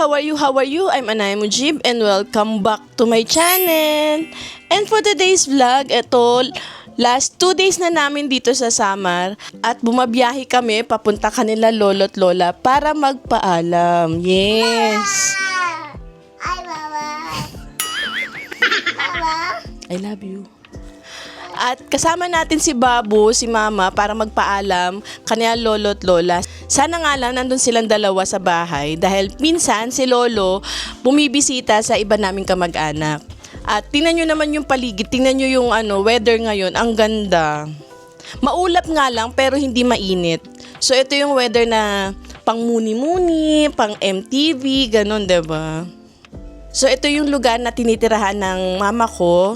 how are you? How are you? I'm Anay Mujib and welcome back to my channel. And for today's vlog, ito, last 2 days na namin dito sa Samar at bumabiyahe kami papunta kanila lolo't lola para magpaalam. Yes! Hi, Mama. Mama. I love you. At kasama natin si Babu, si Mama para magpaalam kanila lolo't lola. Sana nga lang nandun silang dalawa sa bahay dahil minsan si Lolo bumibisita sa iba naming kamag-anak. At tingnan nyo naman yung paligid, tingnan nyo yung weather ngayon, ang ganda. Maulap nga lang pero hindi mainit. So ito yung weather na pang muni-muni, pang MTV, ganun, diba? So ito yung lugar na tinitirahan ng mama ko,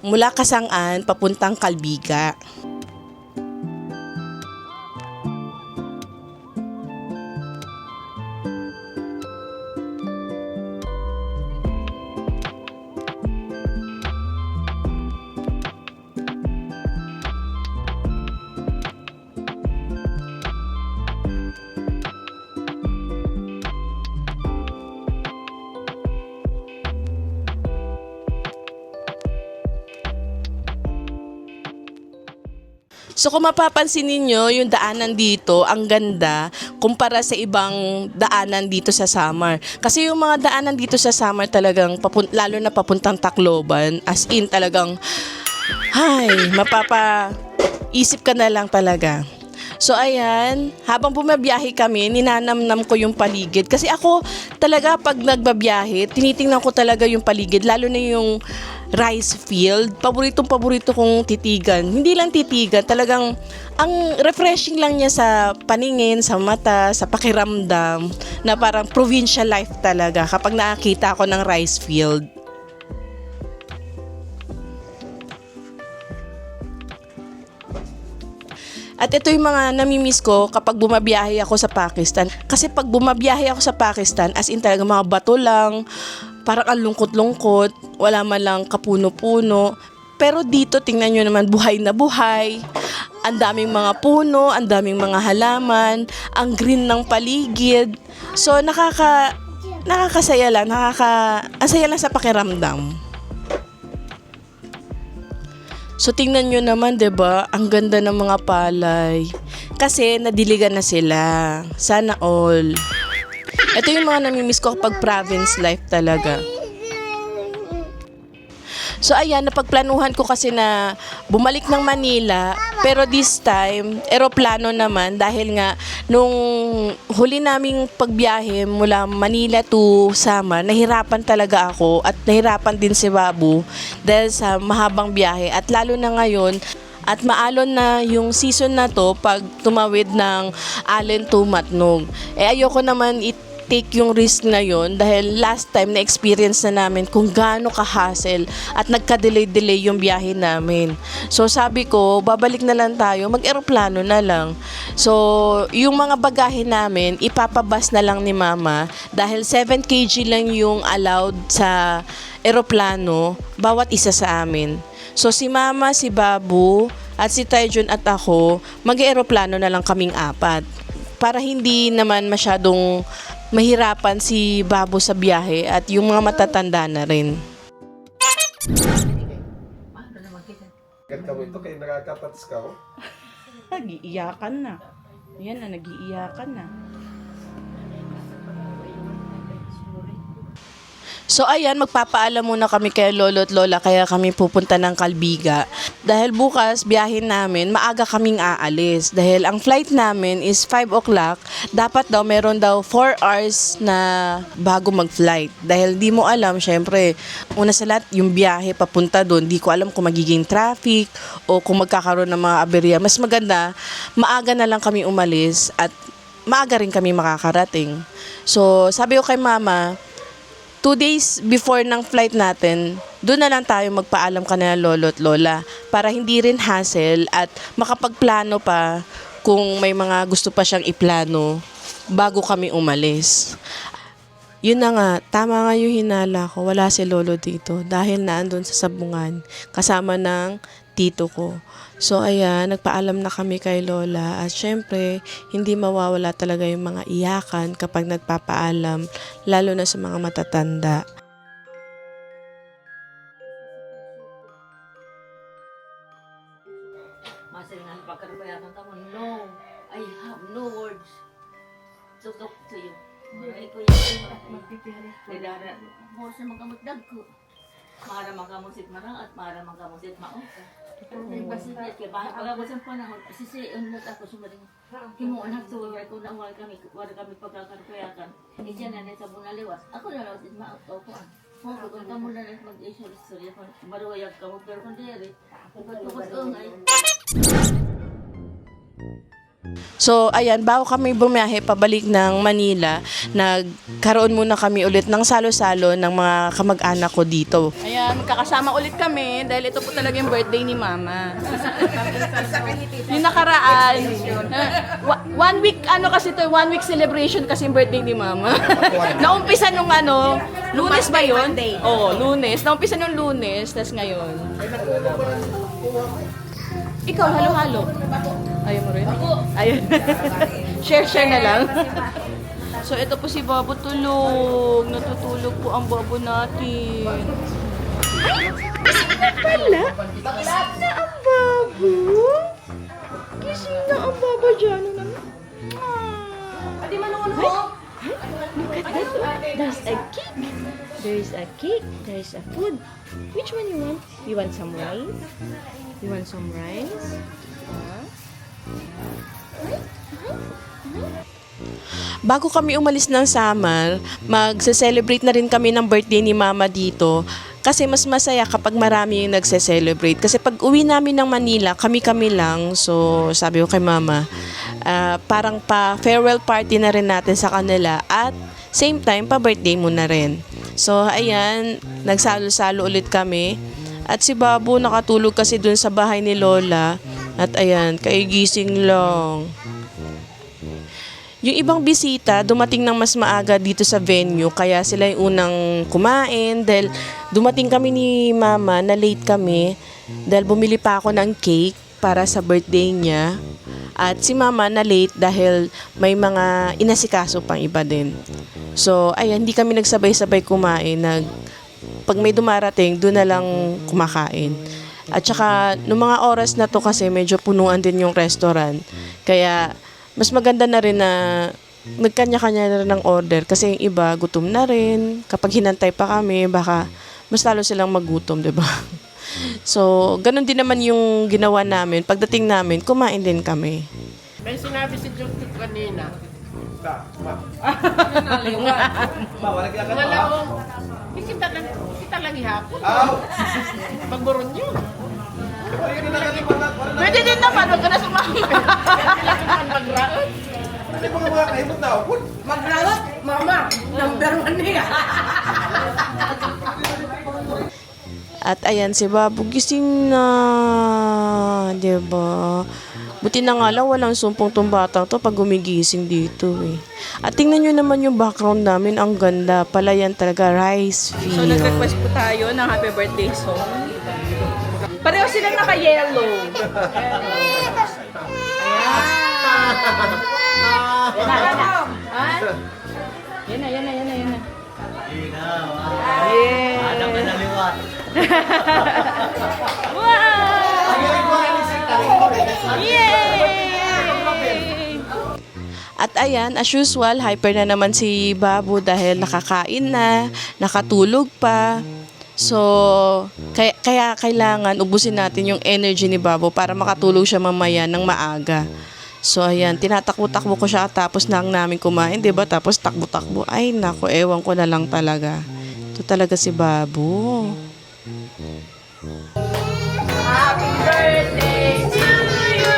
mula Kasangan, papuntang Kalbiga. So kung mapapansin ninyo, yung daanan dito, ang ganda kumpara sa ibang daanan dito sa Samar. Kasi yung mga daanan dito sa Samar talagang, lalo na papuntang Tacloban, as in talagang, mapapaisip ka na lang talaga. So ayan, habang bumabiyahe kami, ninanamnam ko yung paligid. Kasi ako talaga pag nagbabiyahe, tinitingnan ko talaga yung paligid, lalo na yung rice field. Paborito kong titigan. Hindi lang titigan, talagang ang refreshing lang niya sa paningin, sa mata, sa pakiramdam, na parang provincial life talaga kapag nakakita ako ng rice field. At ito yung mga namimiss ko kapag bumabiyahe ako sa Pakistan. Kasi pag bumabiyahe ako sa Pakistan, as in talaga mga bato lang, parang ang lungkot-lungkot, wala man lang kapuno-puno. Pero dito, tingnan nyo naman, buhay na buhay. Ang daming mga puno, ang daming mga halaman, ang green ng paligid. So, nakakasaya lang, ang saya lang sa pakiramdam. So tingnan nyo naman, 'di ba? Ang ganda ng mga palay. Kasi nadiligan na sila. Sana all. Ito yung mga namimiss ko kapag province life talaga. So ayan, napagplanuhan ko kasi na bumalik ng Manila, pero this time, eroplano naman dahil nga nung huli naming pagbiyahe mula Manila to Samar, nahirapan talaga ako at nahirapan din si Babu dahil sa mahabang biyahe at lalo na ngayon at maalon na yung season na to pag tumawid ng Allen to Matnog. Ayoko naman take yung risk na yon dahil last time na-experience na namin kung gaano ka-hassle at nagka-delay yung biyahe namin. So sabi ko, babalik na lang tayo, mag-eroplano na lang. So yung mga bagahe namin, ipapabas na lang ni Mama dahil 7 kg lang yung allowed sa eroplano bawat isa sa amin. So si Mama, si Babu, at si Taijon at ako, mag-eroplano na lang kaming 4 para hindi naman masyadong mahirapan si Babu sa biyahe at yung mga matatanda na rin. Ganda mo ito, kaya nakakatats ka, oh. Nag-iiyakan na. Yan na, nag-iiyakan na. So ayan, magpapaalam muna kami kay Lolo at Lola kaya kami pupunta ng Kalbiga. Dahil bukas, biyahin namin, maaga kaming aalis. Dahil ang flight namin is 5 o'clock, dapat daw meron daw 4 hours na bago mag-flight. Dahil di mo alam, syempre, una sa lahat, yung biyahe papunta doon, di ko alam kung magiging traffic o kung magkakaroon ng mga aberya. Mas maganda, maaga na lang kami umalis at maaga rin kami makakarating. So sabi ko kay Mama, 2 days before ng flight natin, doon na lang tayo magpaalam kanila Lolo at Lola para hindi rin hassle at makapagplano pa kung may mga gusto pa siyang iplano bago kami umalis. Yun na nga, tama nga yung hinala ko, wala si Lolo dito dahil naandun sa sabungan kasama ng tito ko. So ayan, nagpaalam na kami kay Lola at syempre hindi mawawala talaga yung mga iyakan kapag nagpapaalam, lalo na sa mga matatanda. Masaringan pagkarabayakan ka mo, no, I have no words to talk to you. Maray ko yung magpipiri. Didara, mo sa mga kamutdag ko. Mara makamusit marang at mara makamusit maoka. Pasigit ka, bakit pagkabusan pa na, sisiyon mo ako sumaring. Himuon ang tuwag ko na wala kami pagkakarabayakan. Hindi dyan na nasa bunaliwas. Ako na lang, maoka ko. Kung ka muna na mag-istorya, maruwayag ka mo, pero kung diri, pagkatukot ungay. So, ayan, bago kami bumiyahe pabalik ng Manila, nagkaroon muna kami ulit ng salo-salo ng mga kamag-anak ko dito. Ayan, magkakasama ulit kami dahil ito po talaga yung birthday ni Mama. Yung nakaraan, 1 week, kasi to, 1 week celebration kasi yung birthday ni Mama. Naumpisa nung Lunes ba yun? Oo, Lunes. Naumpisa nung Lunes, tas ngayon. Ikaw, halo-halo. Ayaw mo rin? Ayaw. Share na lang. So, ito po si Babo tulog. Natutulog po ang Babo natin. Ay! Pala? Gising na ang Babo? Gising na ang Babo dyan. Ano naman? Adi manunod mo? Look at that. There's a cake. There's a cake. There's a food. Which one you want? You want some rice? You want some rice? Huh? Bago kami umalis ng Samar, magse-celebrate na rin kami ng birthday ni Mama dito. Kasi mas masaya kapag marami yung nagse-celebrate. Kasi pag uwi namin ng Manila, kami-kami lang. So, sabi ko kay Mama, parang pa-farewell party na rin natin sa kanila. At same time, pa-birthday mo na rin. So, ayan, nagsalo-salo ulit kami. At si Babu nakatulog kasi dun sa bahay ni Lola. At ayan, kaigising lang. Yung ibang bisita, dumating ng mas maaga dito sa venue, kaya sila yung unang kumain. Dahil dumating kami ni Mama, na late kami, dahil bumili pa ako ng cake para sa birthday niya. At si Mama na late dahil may mga inasikaso pang iba din. So, ayan, hindi kami nagsabay-sabay kumain. Pag may dumarating, doon na lang kumakain. At saka, noong mga oras na to kasi medyo punuan din yung restaurant. Kaya, mas maganda na rin na nagkanya-kanya na rin ng order. Kasi yung iba, gutom na rin. Kapag hinantay pa kami, baka mas lalo silang magutom, diba? So, ganun din naman yung ginawa namin. Pagdating namin, kumain din kami. May sinabi si Jung kanina. Ma, wala kaya ka Wala ko. Kita lang ihapon. Pagburon nyo. Pwede din naman, huwag ka na sumama. Magraot. Hindi mo nga mga kahimot na ako. Magraot? Mama, number 1 niya. At ayan, si Babu gising na. Diba? Buti na nga lang walang sumpong tong batang to pag gumigising dito eh. At tingnan nyo naman yung background namin. Ang ganda. Palayan talaga. Rice So, field. nag-request po tayo ng happy birthday song. Pareho silang naka-yellow. Ayan. Yan na. Yeah. Ada ka naliwat. Yay! At ayan, as usual, hyper na naman si Babu dahil nakakain na, nakatulog pa. So, kaya kailangan ubusin natin yung energy ni Babu para makatulog siya mamaya ng maaga. So, ayan, tinatakbo-takbo ko siya tapos na ang namin kumain, diba? Tapos takbo-takbo. Ay, nako, ewan ko na lang talaga. Ito talaga si Babu. Happy birthday to you.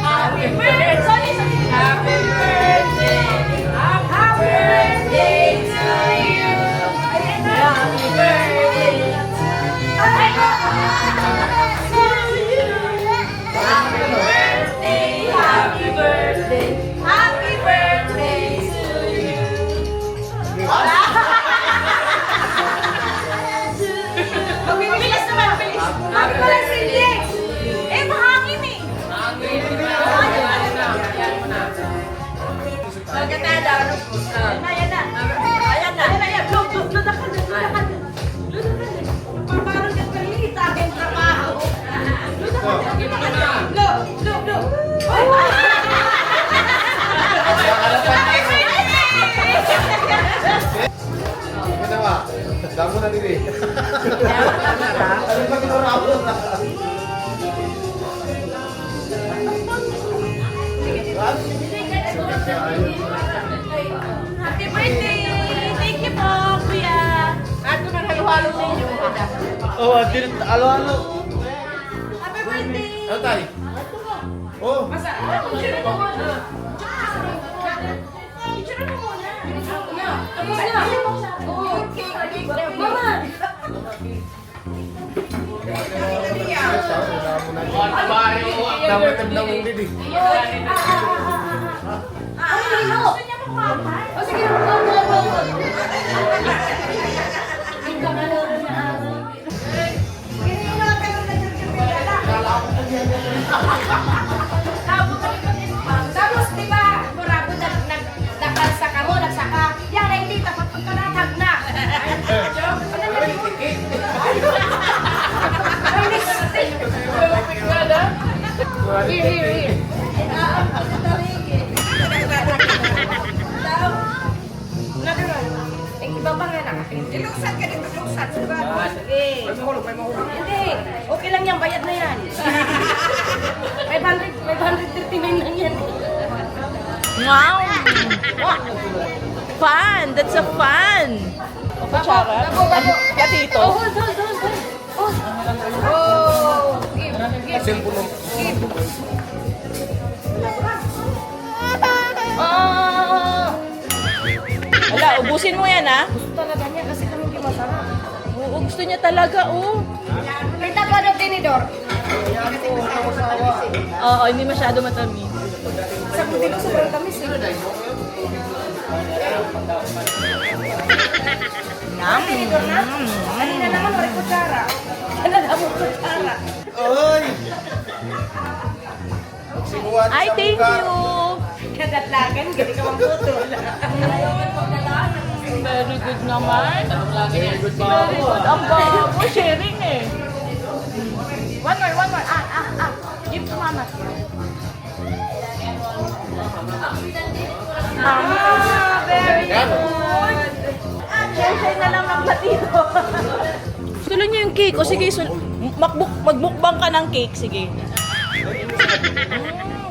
Happy birthday. Happy birthday. Happy birthday to you. Happy birthday to you. Happy birthday. Happy birthday. Happy birthday to you. Bilis naman, bilis. Parang nagkalita ang trabaho. Kenapa? Kamu nanti nih. Ano ba ginawa mo? Happy birthday! Thank you po, kuya. Ano man halo-halo ninyo? Oh, din alo-alo. Happy birthday! Ano tayo? Oh, dapat tendang didi. Tapos, di ba, murado nagdakal ka mo, nagsaka. Yan ay hindi, dapat pagkanatag na. Here. Ibabang na nakatingin. Iluksan ka dito, iluksan. Sige. Hindi. Okay lang yan, bayad na yan. 539 lang yan. Wow! Fun! That's a fun! Kutsara? Katito? Hold. Oh. Give. Wala, ubusin mo yan, ha? Gusto talaga niya kasi kami hindi masarap. Oo, gusto niya talaga, oh. May tapa ng tinidor. Oo, hindi masyado matamis. Sa hindi ko sobrang tamis eh. Tinidor na? Kanina naman wala kutsara. Kanina mo kutsara. Oy! Sinuwan Ay, sa thank mukha. you! Kadatlagan, gani ka mangputol. Very good naman. Very good. Ang babo, sharing eh. One more. Give to mama. Very good. Share na lang ng batido. Tuloy niyo yung cake. O sige, magbukbang ka ng cake. Sige.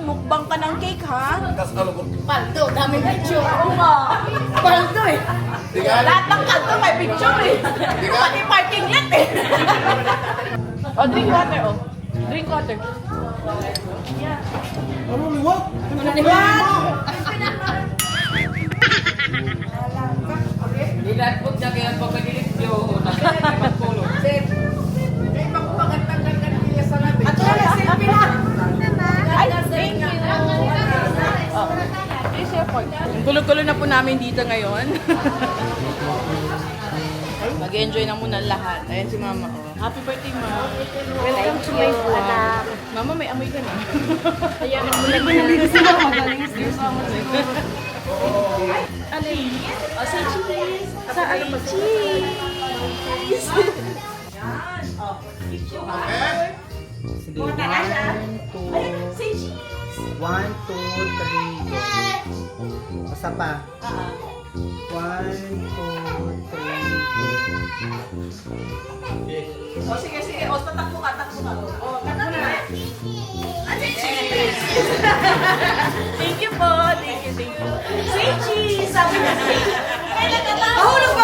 Mukbang ka ng cake, ha? Tas ano po? Paldo, daming picture. Oo nga. Paldo eh. Lahat ng kanto may picture eh. Pati parking lot eh. O, drink water, oh. Drink water. Ano liwat? Nilatpot na kaya pagkadilit nyo. At wala, selfie na. Ay, thank you. Oh. Please support. Ang gulo-gulo na po namin dito ngayon. Mag-enjoy na muna lahat. Ayan si Mama. Oh. Happy birthday, Ma. Welcome to my vlog. Mama, may amoy ka na. Ayan, nalinis si mama. Nalinis si mama. Alin? Oh, say cheese. Sa ano pa? Cheese. Sige, 1, 2, Say cheese. 1, 2, 3, go. Basta pa. 1, 2, 3, Oh, sige. O, tatakbo ka. Oh, takbo na. Thank you po. Thank you. Say cheese. Sabi niya, say cheese. Mahulog!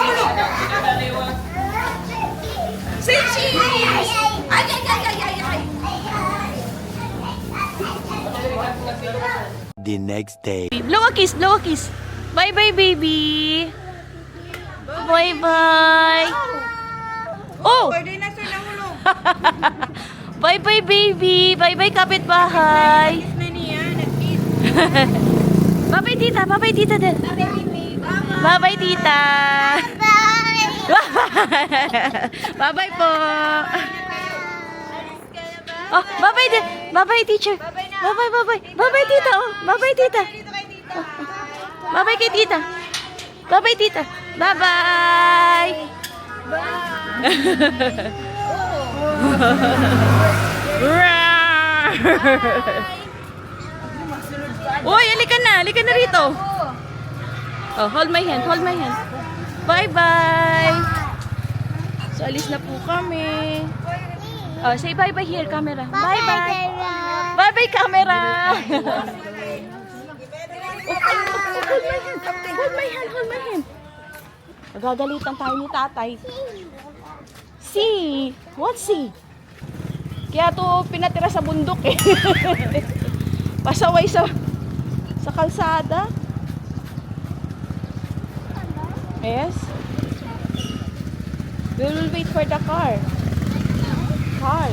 Say cheese. Ay. The next day. Blow a kiss. Bye-bye, baby. Bye-bye. Oh! Bye-bye, baby. Bye-bye, kapitbahay. Bye-bye, tita. Bye-bye, tita. Bye-bye, tita. Bye-bye po. Oh, bye-bye, bye-bye, teacher. Bye-bye. Bye-bye, tita. Oh, bye-bye, tita. Bye-bye kay tita. Bye-bye, tita. Bye-bye. Uy, halika na rito. Oh, hold my hand. Bye-bye. So, alis na po kami. Oh, say bye-bye here, camera. Bye-bye. Bye-bye, camera. Hold my hand. Magagalitan tayo ni tatay. See? What see? Kaya to pinatira sa bundok eh. Pasaway sa kalsada. Yes. We will wait for the car.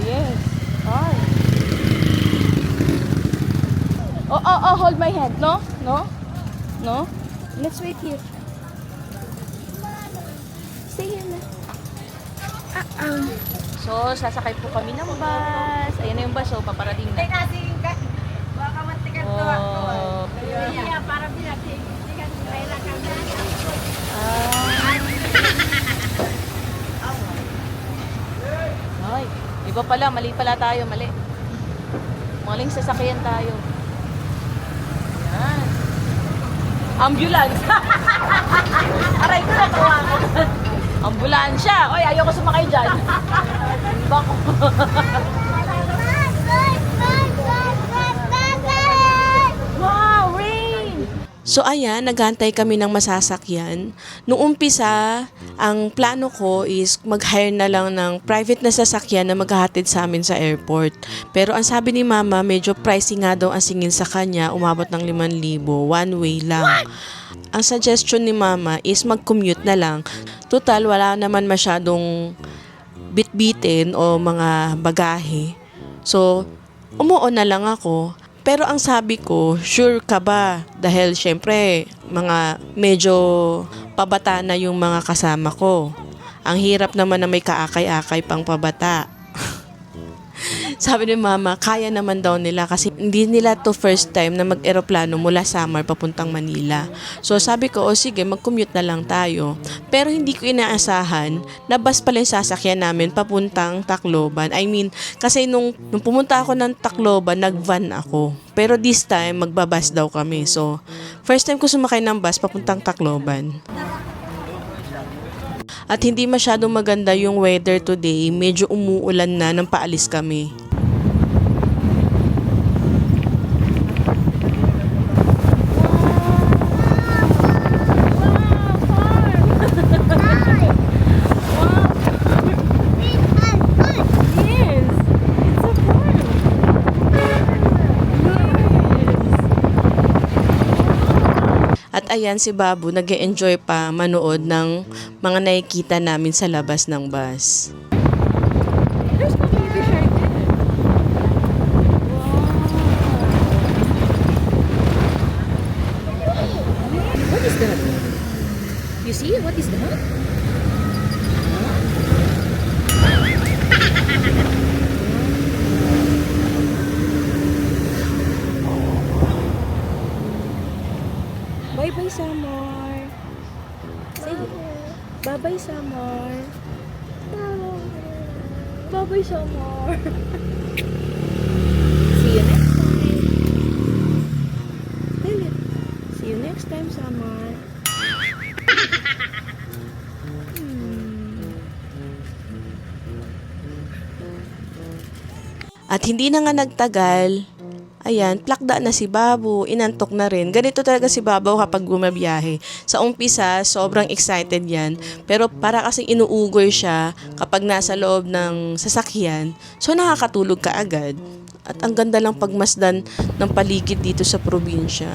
Yes. Car. Oh, hold my hand. No? Let's wait here. Stay here na. So, sasakay po kami ng bus. Ayan na yung bus, oh, paparating na. Baka mantikan to Oh. para binating. Ay, iba pala, mali pala tayo, mali. Maling sasakyan tayo. Yan. Ambulance. Aray ko na tawa. Ambulansya. Oy, ayoko sumakay dyan. Bako. Wow, rain! So ayan, naghantay kami ng masasakyan. Noong umpisa, ang plano ko is mag-hire na lang ng private na sasakyan na maghahatid sa amin sa airport. Pero ang sabi ni Mama, medyo pricey nga daw ang singil sa kanya, umabot ng 5,000, one way lang. Ang suggestion ni Mama is mag-commute na lang. Total, wala naman masyadong bitbitin o mga bagahe. So, umuo na lang ako. Pero ang sabi ko, sure ka ba? Dahil syempre, mga medyo pabata na yung mga kasama ko. Ang hirap naman na may kaakay-akay pang pabata. Sabi ni Mama, kaya naman daw nila kasi hindi nila to first time na mag-eroplano mula Samar papuntang Manila. So sabi ko, o sige, mag-commute na lang tayo. Pero hindi ko inaasahan na bus pala yung sasakyan namin papuntang Tacloban. I mean, kasi nung pumunta ako ng Tacloban, nag-van ako. Pero this time, magbabas daw kami. So, first time ko sumakay ng bus papuntang Tacloban. At hindi masyadong maganda yung weather today. Medyo umuulan na nang paalis kami. At ayan si Babu nag-e-enjoy pa manood ng mga nakikita namin sa labas ng bus. There's no baby shark there. Wow. What is that? You see? What is that? Bye-bye, Samar. Say bye-bye, Samar. Bye-bye, Samar. See you next time. Tell it. See you next time, Samar. At hindi na nga nagtagal, ayan, plakda na si Babu, inantok na rin. Ganito talaga si Babu kapag bumabiyahe. Sa umpisa, sobrang excited yan. Pero para kasing inuugoy siya kapag nasa loob ng sasakyan, so nakakatulog ka agad. At ang ganda lang pagmasdan ng paligid dito sa probinsya.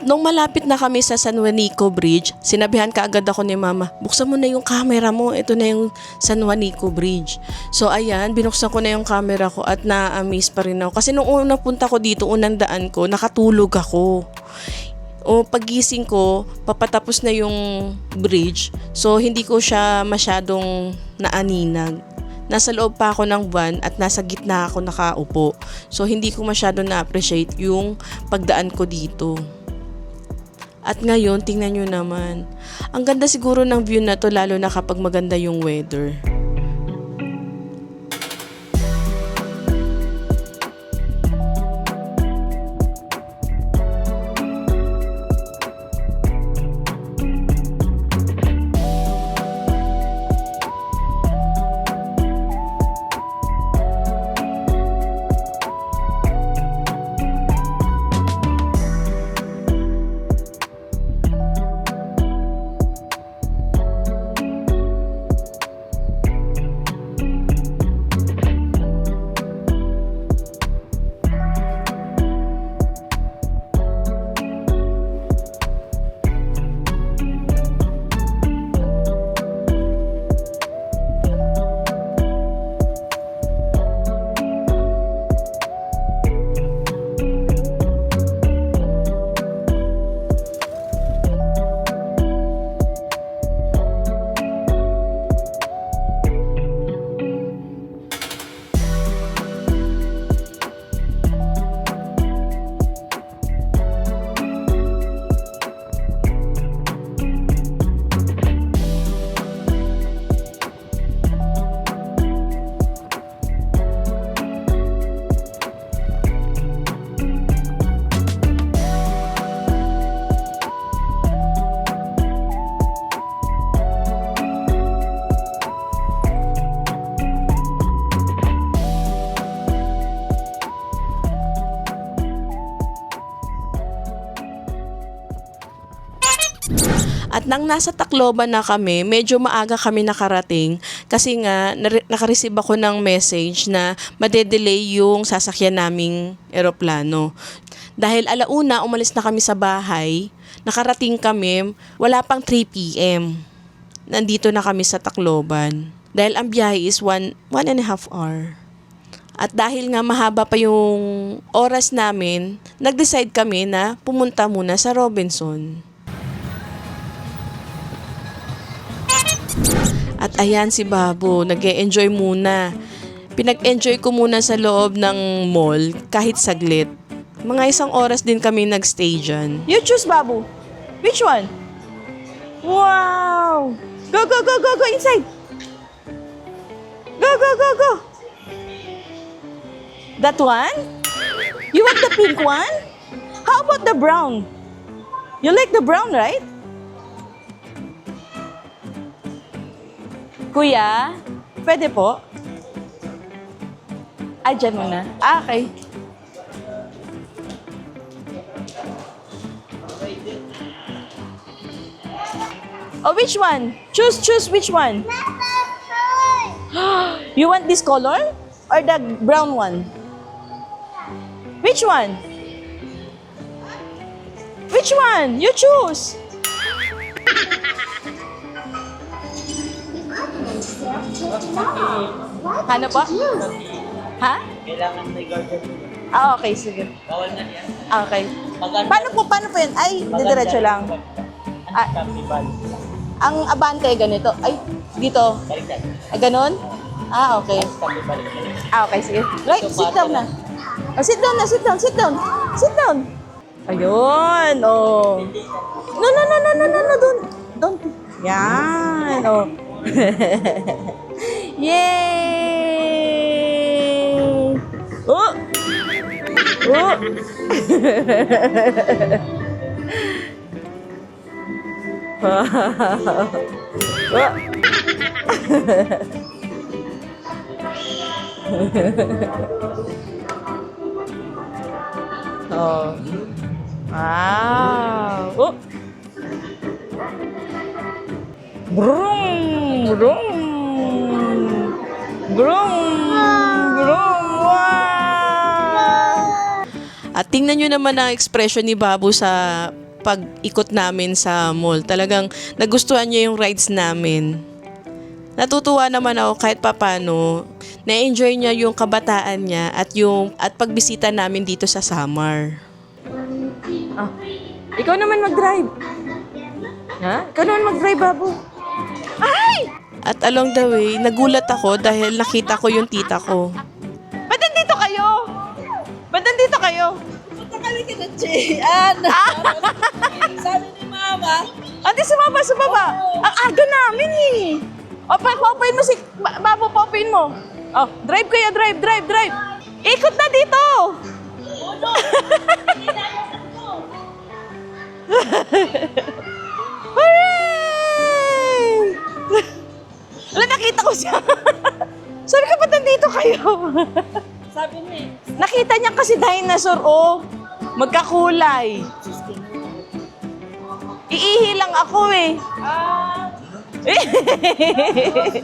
nung malapit na kami sa San Juanico Bridge, sinabihan kaagad ako ni Mama, buksan mo na yung camera mo, ito na yung San Juanico Bridge. So ayan, binuksan ko na yung camera ko at na-amaze pa rin ako. Kasi nung unang punta ko dito, unang daan ko, nakatulog ako. O pagising ko, papatapos na yung bridge. So hindi ko siya masyadong naaninag. Nasa loob pa ako ng van at nasa gitna ako nakaupo. So hindi ko masyado na-appreciate yung pagdaan ko dito. At ngayon, tingnan nyo naman. Ang ganda siguro ng view na to lalo na kapag maganda yung weather. At nang nasa Tacloban na kami, medyo maaga kami nakarating kasi nga nakareceive ako ng message na madedelay yung sasakyan naming eroplano. Dahil alauna umalis na kami sa bahay, nakarating kami, wala pang 3 p.m. Nandito na kami sa Tacloban. Dahil ang biyahe is 1.5 hour. At dahil nga mahaba pa yung oras namin, nag-decide kami na pumunta muna sa Robinson. At ayan si Babu, nag-e-enjoy muna. Pinag-enjoy ko muna sa loob ng mall kahit saglit. Mga 1 oras din kami nag-stay dyan. You choose, Babu. Which one? Wow! Go, go, go, go, go inside. Go, go, go, go. That one? You want the pink one? How about the brown? You like the brown, right? Kuya, pwede po? Ah, dyan muna. Ah, okay. Oh, which one? Choose which one? You want this color or the brown one? Which one? Which one? You choose. Ano po? Ha? Kailangan may garden. Ah, okay, sige. Bawal na yan. Ah, okay. Maganda. Paano po yan? Ay, diretso lang. Ah, ang abante, ganito. Ay, dito. Baliktad. Ah, ganon? Ah, okay. Ah, okay, sige. Right, sit down na. Oh, sit down na, sit down, sit down. Sit down. Ayun, oh. No, no, no, no, no, no, no, don't. Yan, oh. Yay! Oh! Oh! Oh. Wow. Oh. Brum, brum. Brum, brum. Wow. At tingnan nyo naman ang expression ni Babu sa pag-ikot namin sa mall. Talagang nagustuhan niya yung rides namin. Natutuwa naman ako kahit papano. Na-enjoy niya yung kabataan niya at pagbisita namin dito sa Samar. Ikaw naman mag-drive. Ha? Ikaw naman mag-drive, Babu. Ay! At along the way, nagulat ako dahil nakita ko yung tita ko. Ba't nandito kayo? Ba't nandito kayo? Punta kami kina Jian. Sabi ni Mama, Ate, sumaba, sumaba. Ang aga namin eh. O, paupuin mo si... Babu, paupuin mo. Oh, drive kayo, drive. Ikot na dito. Hooray! Wala, nakita ko siya. Sabi ka, ba't nandito kayo? sabi ni, Nakita niya kasi dinosaur, oh. Magkakulay. Iihi lang ako eh.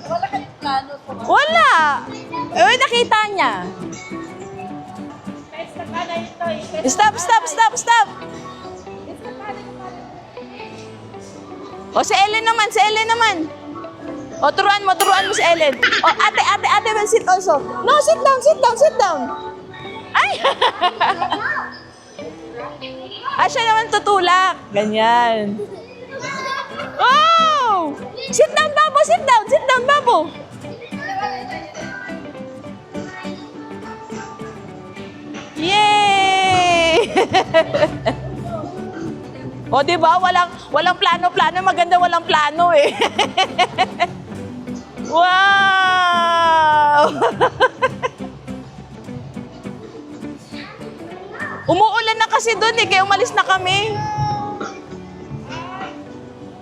wala kayong plano sa Wala. Eh, nakita niya. Stop. O, si Ellen naman. O, turuan mo si Ellen. O, ate, will sit also. No, sit down. Ay! Siya naman tutulak. Ganyan. Oh! Sit down, Babo. Yay! O, diba? Walang plano-plano. Maganda walang plano eh. Wow! Umuulan na kasi doon eh, kaya umalis na kami.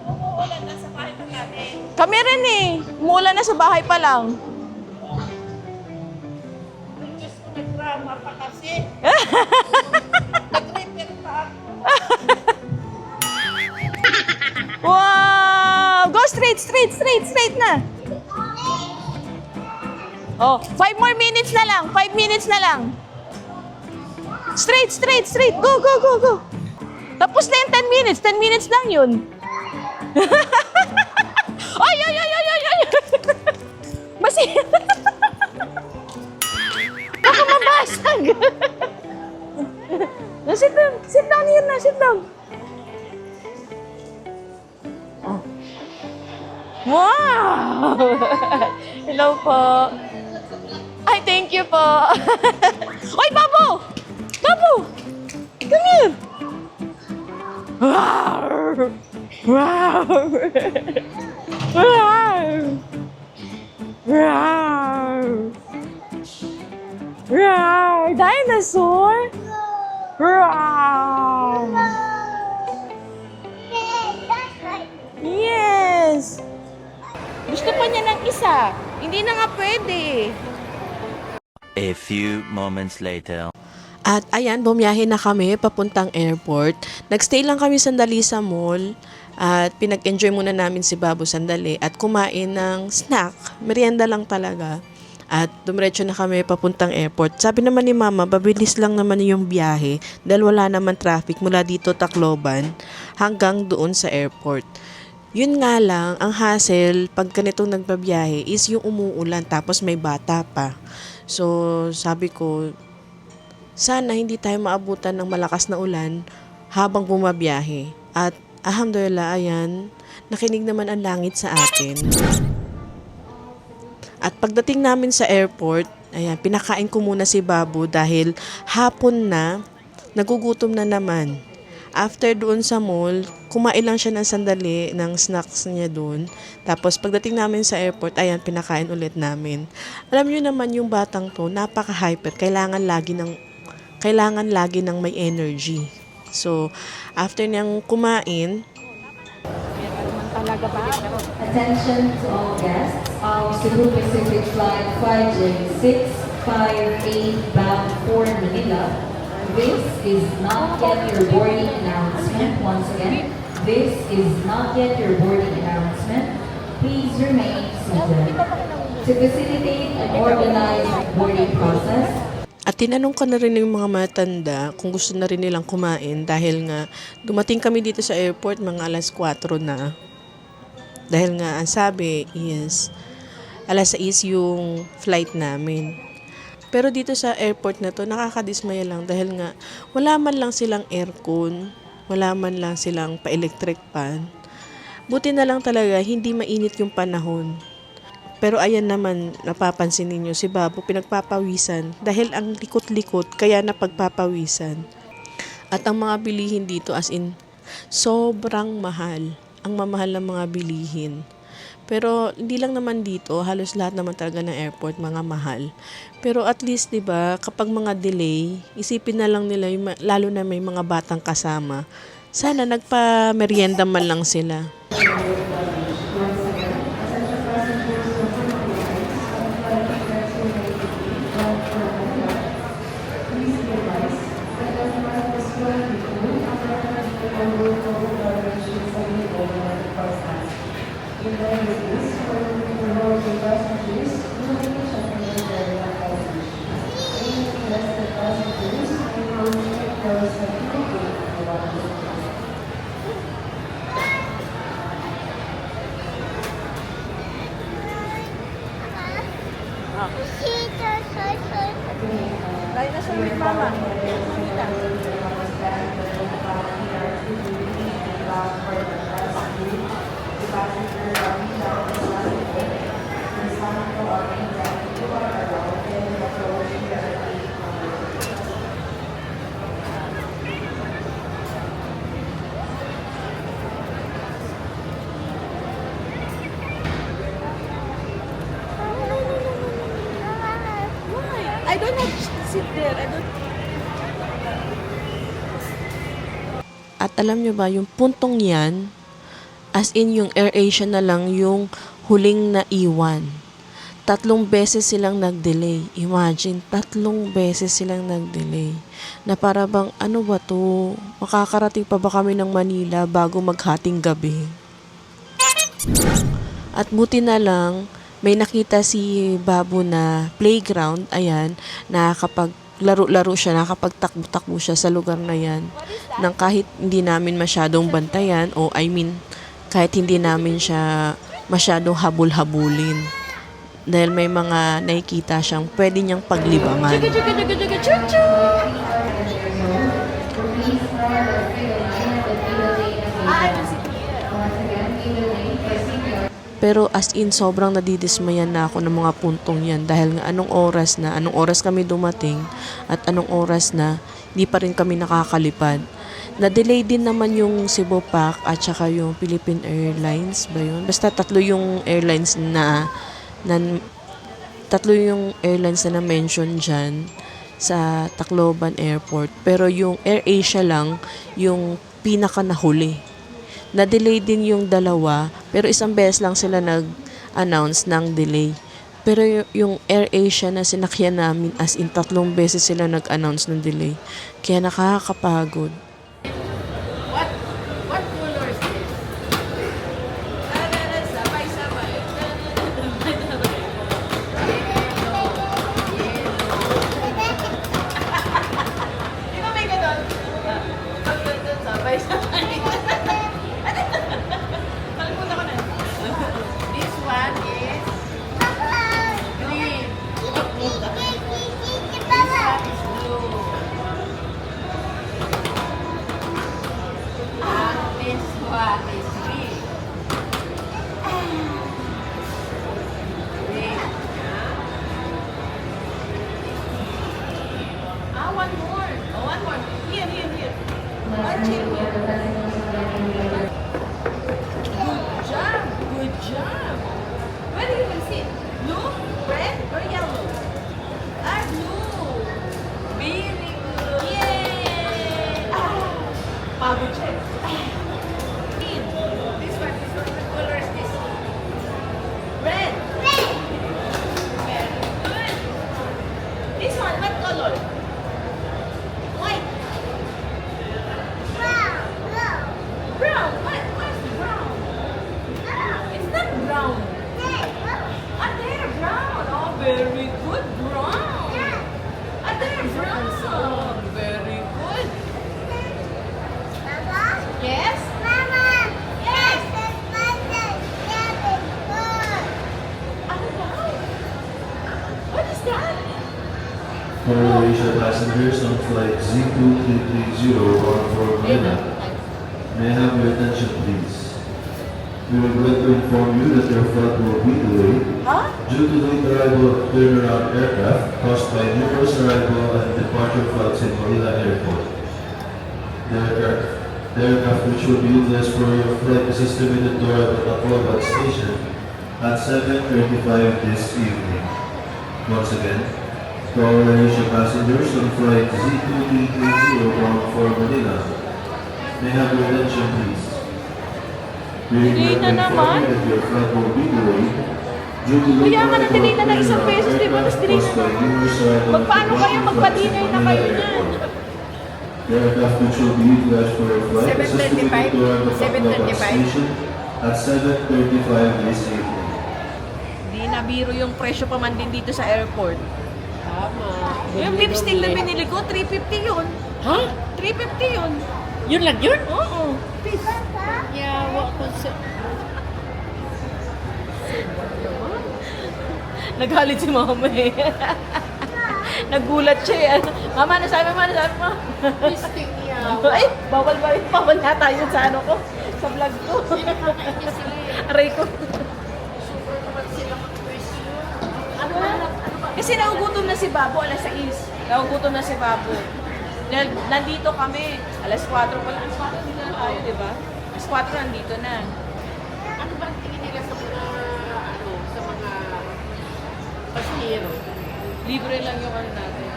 umuulan na sa bahay pa namin. Kami rin eh. Umuulan na sa bahay pa lang. Diyos ko, nagdrama pa kasi. Nag-repair pa ako. Wow! Go straight na. Oh, 5 more minutes na lang. 5 minutes na lang. Straight. Go. Tapos na yung 10 minutes. 10 minutes lang yun. Ay! Basi. Baka mabasag. Sit down here na. Oh. Wow! Hello po. Ay, thank you po. Oy, Babu! Come here! Wow! Dinosaur! Wow! Yes! Gusto pa niya ng isa. Hindi na nga pwede. A few moments later. At ayan, bumiyahe na kami papuntang airport. Nagstay lang kami sandali sa mall at pinag-enjoy muna namin si Babu sandali at kumain ng snack. Merienda lang talaga. At dumiretso na kami papuntang airport. Sabi naman ni Mama, babilis lang naman yung biyahe dahil wala naman traffic mula dito Tacloban hanggang doon sa airport. Yun nga lang, ang hassle pag ganitong nagbabiyahe is yung umuulan tapos may bata pa. So, sabi ko, sana hindi tayo maabutan ng malakas na ulan habang bumabiyahe. At alhamdulillah, ayan, nakinig naman ang langit sa atin. At pagdating namin sa airport, ayan, pinakain ko muna si Babu dahil hapon na, nagugutom na naman. After doon sa mall, kumain lang siya ng sandali ng snacks niya doon. Tapos pagdating namin sa airport, ayan, pinakain ulit namin. Alam niyo naman yung batang to, napaka-hyper. Kailangan lagi ng may energy. So, after niyang kumain, Attention to all guests of Cebu Pacific Flight 5J658 bound for Manila. This is not yet your boarding announcement. Once again, this is not yet your boarding announcement. Please remain seated. To facilitate an organized boarding process, At tinanong ko na rin yung mga matanda kung gusto na rin nilang kumain dahil nga dumating kami dito sa airport mga alas 4 na. Dahil nga ang sabi is alas 6 yung flight namin. Pero dito sa airport na to nakakadismaya lang dahil nga wala man lang silang aircon, wala man lang silang pa-electric fan. Buti na lang talaga hindi mainit yung panahon. Pero ayan naman, napapansin ninyo, si Babo pinagpapawisan dahil ang likot-likot kaya napagpapawisan. At ang mga bilihin dito as in, sobrang mahal. Ang mamahal ng mga bilihin. Pero hindi lang naman dito, halos lahat naman talaga ng airport, mga mahal. Pero at least, di ba, kapag mga delay, isipin na lang nila, lalo na may mga batang kasama, sana nagpa-merienda man lang sila. Lain na sa mama. I don't have to sit there. At alam nyo ba, yung puntong yan, as in yung AirAsia na lang yung huling naiwan. 3 beses silang nag-delay. Imagine, 3 beses silang nag-delay. Na para bang, ano ba to? Makakarating pa ba kami ng Manila bago maghating gabi? At buti na lang, may nakita si Babo na playground, ayan, nakakapag laro-laro siya, nakakapagtakbo-takbo siya sa lugar na yan. Nang kahit hindi namin masyadong bantayan, o I mean, kahit hindi namin siya masyadong habul-habulin. Dahil may mga nakikita siyang pwede niyang paglibangan. Pero as in, sobrang nadidismayan na ako ng mga puntong yan dahil nga anong oras kami dumating at anong oras na, di pa rin kami nakakalipad. Na-delay din naman yung Cebu Pac at saka yung Philippine Airlines ba yun? Basta 3 yung airlines na na-mention dyan sa Tacloban Airport. Pero yung AirAsia lang, yung pinaka nahuli. Na-delay din yung 2, pero isang beses lang sila nag-announce ng delay. Pero yung AirAsia na sinakyan namin, as in 3 beses sila nag-announce ng delay. Kaya nakakapagod. What color is this? Sabay-sabay. Di ba may ganon? Sabay-sabay. Kalimutan ko na. This one is green. This one is blue. For Malaysia passengers on flight Z2330 bound for Manila, may I have your attention please? We regret to inform you that your flight will be delayed due to late arrival of turnaround aircraft caused by numerous arrival and departure flights in Manila Airport. The aircraft which will be utilized for your flight is estimated to arrive at Tacloban Station at 7:35 this evening. Once again, to all Malaysia passengers on flight Z2330 bound for Manila, may I have your attention please? We Delay regret na to inform naman. you that your flight will be delayed due to Kaya nga late na-delay na ng isang arrival of beses, di ba? Tapos aircraft delay caused na by numerous arrival and Magpaano kayo? departure Magpa-dinner flights in na Manila kayo Airport. dyan. The aircraft which will be utilized for your flight is estimated to arrive at Tacloban 7:35. Station at 7:35 this evening. Hindi na biro yung presyo pa man din dito sa airport. Tama. Yung lipstick na binili ko, 350 yun. Ha? 350 yun. Yun lang yun? Oo. Yawa ko sa... Naghalit si mama eh. Nagulat siya eh. Mama, nasabi mo? Lipstick niya. Ay, bawal na tayo sa ano ko. Sa vlog ko. Nakakainis sila eh. Aray ko. Super naman sila mag-question. Ano ba? Kasi naugutom na si Babo, alas 6. Naugutom na si Babo. Nandito kami. Alas 4 pa lang. Alas 4 dito na tayo, di ba? Alas 4 nandito na. Ano ba ang tingin nila sa mga, ano, sa mga pasahero? Libre lang yung ano natin.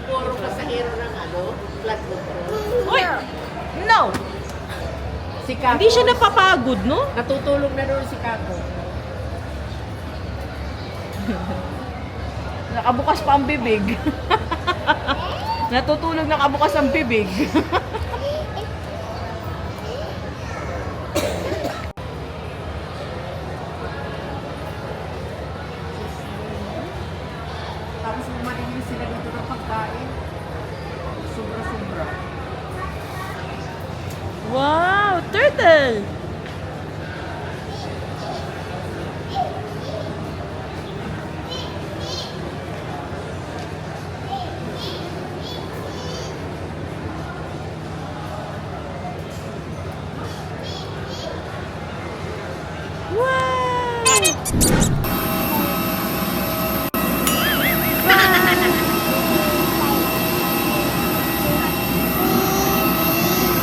Puro pasahero ng ano, flat control. Uy! No! Si Kako. Hindi siya napapagod, no? Natutulog na doon si Kako. Nakabukas pa ang bibig. Natutulog nakabukas ang bibig. Tapos bumatingin sila dito ng pagkain. Sobra-sobra. Wow! Turtle!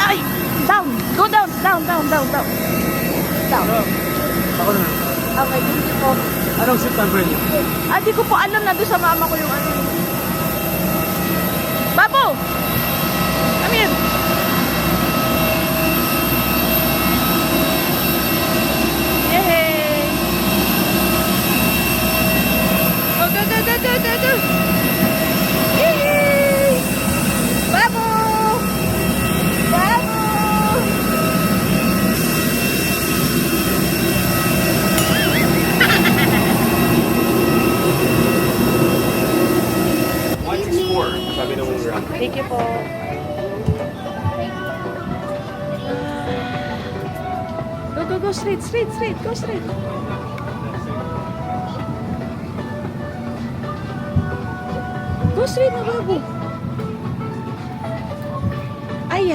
Ay! Down! Go down! Down! Down! Ako na. Okay, thank you po. Anong seat number niyo? Di ko po alam, nandun sa mama ko yung ano. Babo! Come here! Yay! Go, go, go, go, go, go, go! Yay! Babo! Babo! Sabi nung ramp. Thank you po. Go, straight. Go straight. Go straight na, Babu. Ay.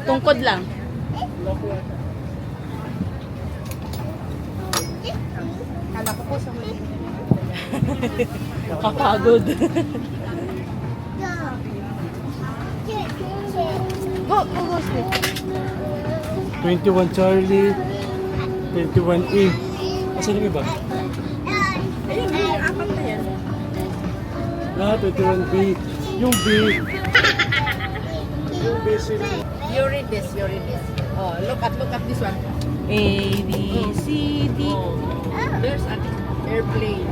Tungkod lang. Kala ko po sa huli. Kapagod. Go straight. 21 Charlie, 21E. Asan yung iba? Ayun, yung apat na yan. 21B. Yung B. Yung B sila. You read this. Oh, look at this one. A, B, C, D. Oh, there's an airplane.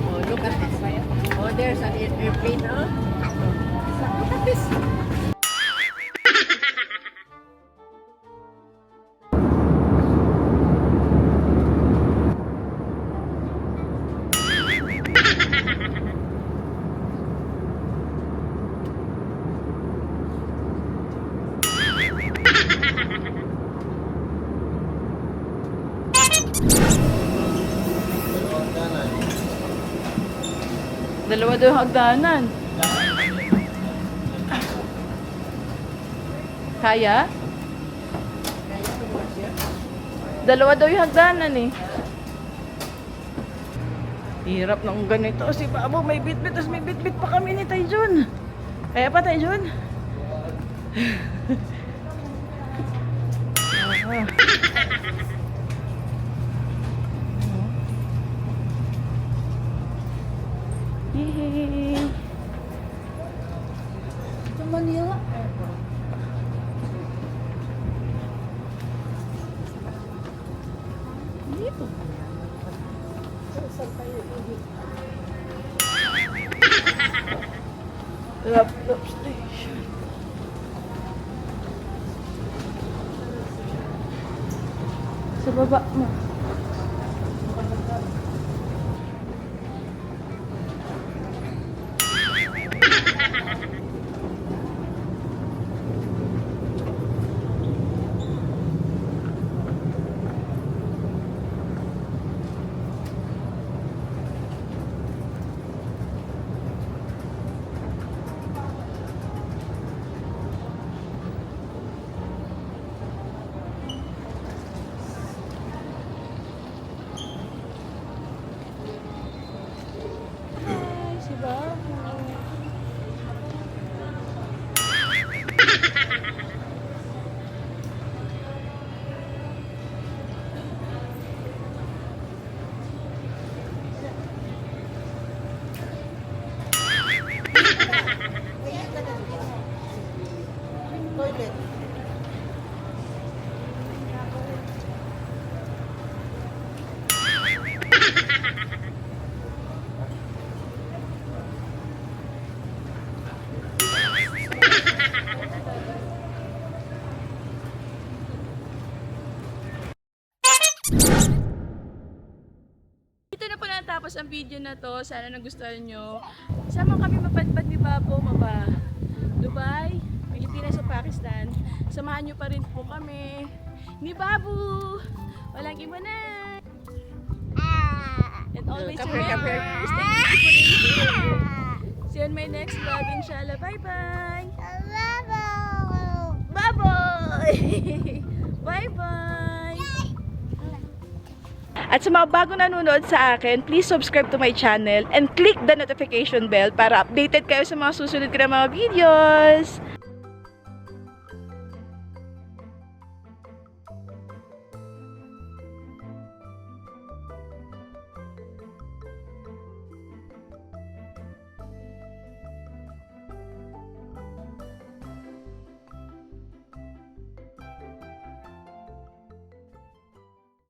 Oh, look at this. Oh, there's an airplane. Oh. Look at this. Dalawa daw yung hagdanan. Kaya? Dalawa daw yung hagdanan eh. Hirap ng ganito. Si Babo may bitbit, tapos may bitbit pa kami ni Tayjun. Kaya pa Tayjun? Yay! Sa Manila. Dito. Lap station. Sa baba mo. Hi, si Babo. Toilet. Dito na po natapos ang video na to. Sana nagustuhan nyo. Sama kami mapadpad ni Babo, mapa Dubai, Pilipinas o Pakistan. Samahan nyo pa rin po kami ni Babu. Walang iba na. And always remember, stay beautiful. See you on my next vlog, inshallah. Bye-bye. Bye-bye. Bye-bye. At sa mga bagong nanonood sa akin, please subscribe to my channel and click the notification bell para updated kayo sa mga susunod ko na mga videos.